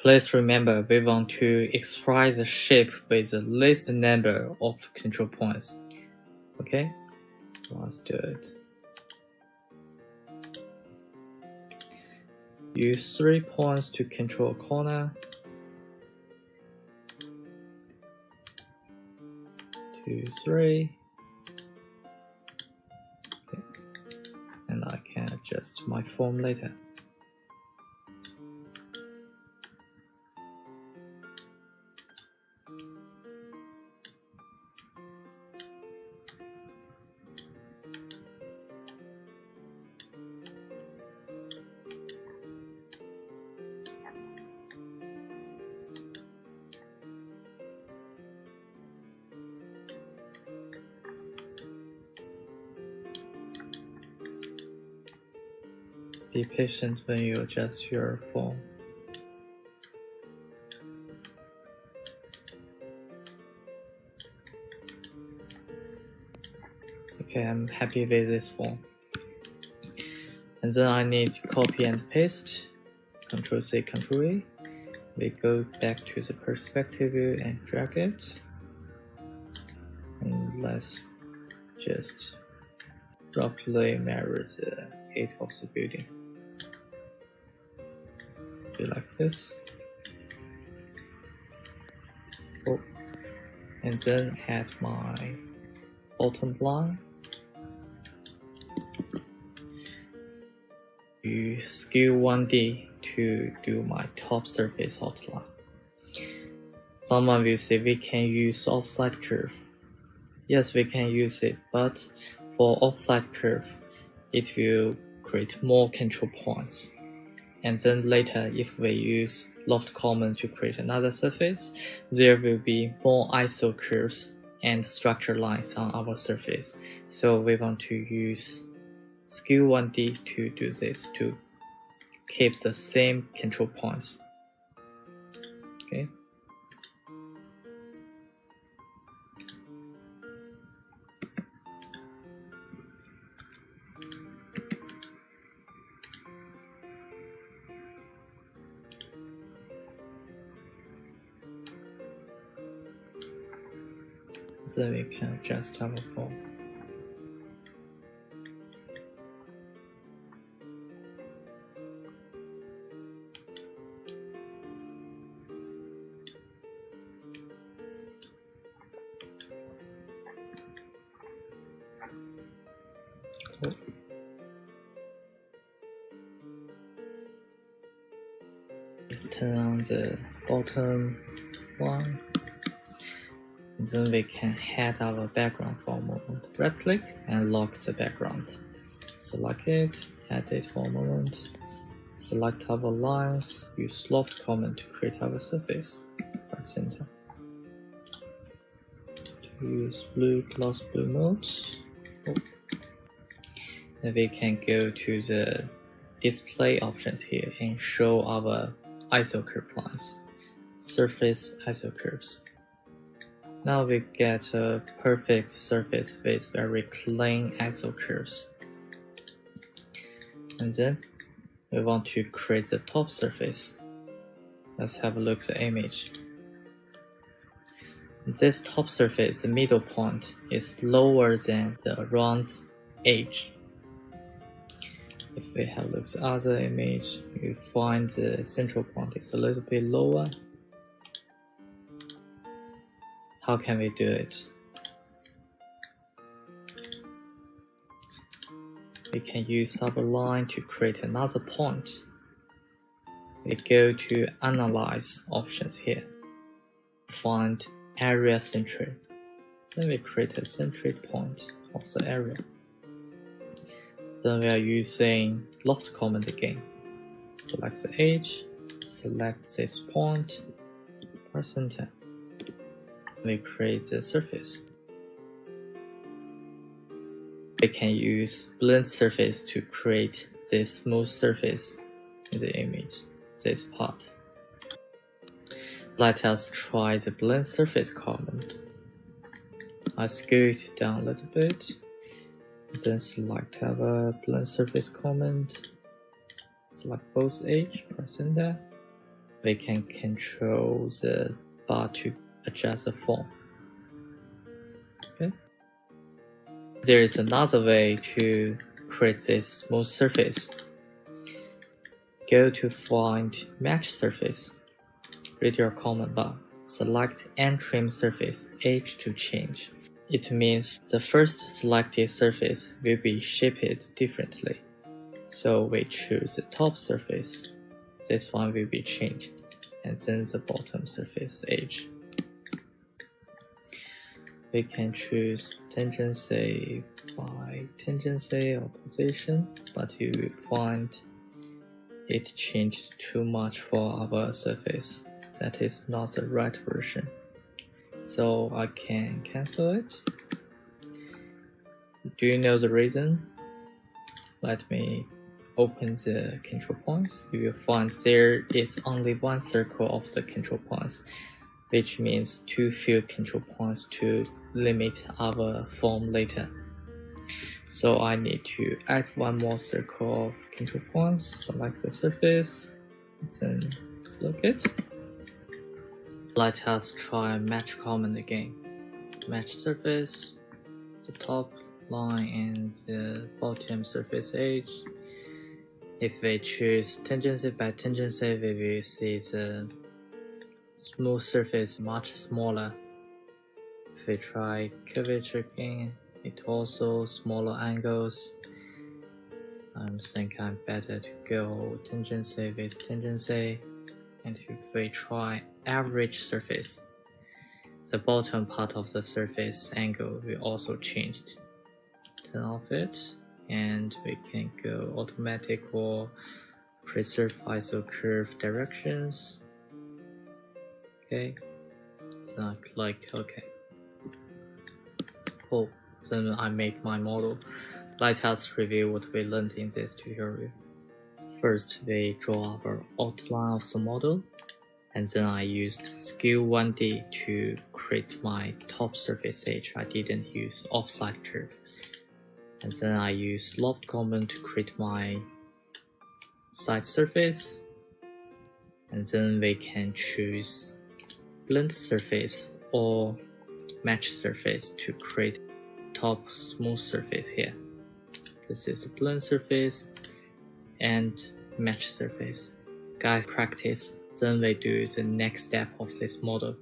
Please remember we want to express the shape with the least number of control points. Okay, let's do it. Use 3 points to control a corner. 2, 3. Okay. And I can adjust my form later. Be patient when you adjust your form. Okay, I'm happy with this form. And then I need to copy and paste. Ctrl C, Ctrl A. We go back to the perspective view and drag it. And let's just roughly mirror the height of the building. Do like this. Oh. And then add my bottom line. Use Scale 1D to do my top surface outline. Someone will say we can use offset curve. Yes, we can use it, but for offset curve, it will create more control points. And then later, if we use loft common to create another surface, there will be more iso curves and structure lines on our surface. So we want to use Scale 1D to do this, to keep the same control points. Okay. Then we can adjust our form. Oh. Turn on the bottom one. Then we can add our background for a moment. Right click and lock the background. Select it, add it for a moment. Select our lines, use loft command to create our surface. Press enter. Use blue gloss blue mode. Oh. Then we can go to the display options here and show our iso curve lines. Surface iso curves. Now we get a perfect surface with very clean iso curves. And then we want to create the top surface. Let's have a look at the image. This top surface, the middle point, is lower than the round edge. If we have a look at the other image, you find the central point is a little bit lower. How can we do it? We can use subline to create another point. We go to Analyze options here. Find Area Centroid. Then we create a centroid point of the area. Then we are using loft command again. Select the edge, select this point, press enter. We create the surface. We can use blend surface to create this smooth surface in the image, this part. Let us try the blend surface command. I scale it down a little bit. Then select our blend surface comment. Select both edge, press enter. We can control the bar to adjust the form. Okay. There is another way to create this smooth surface. Go to find match surface. Read your command bar. Select and trim surface edge to change. It means the first selected surface will be shaped differently. So we choose the top surface. This one will be changed. And then the bottom surface edge. We can choose tangency by tangency or position, but you will find it changed too much for our surface. That is not the right version. So I can cancel it. Do you know the reason? Let me open the control points. You will find there is only one circle of the control points, which means too few control points to limit our form later. So I need to add one more circle of control points, select the surface, then click it. Let us try match command again. Match surface, the top line and the bottom surface edge. If we choose tangency by tangency, we will see the smooth surface much smaller. If we try curvature again, it also smaller angles. I think I'm better to go tangency with tangency. And if we try average surface, the bottom part of the surface angle will also change. Turn off it, and we can go automatic or preserve ISO curve directions. Okay, so I click OK. Cool. Then I make my model. Let us review what we learned in this tutorial. First, we draw our outline of the model, and then I used Scale 1D to create my top surface edge. I didn't use offset curve. And then I use loft command to create my side surface. And then we can choose blend surface or match surface to create top smooth surface here. This is a blend surface and match surface. Guys, practice. Then we do the next step of this model.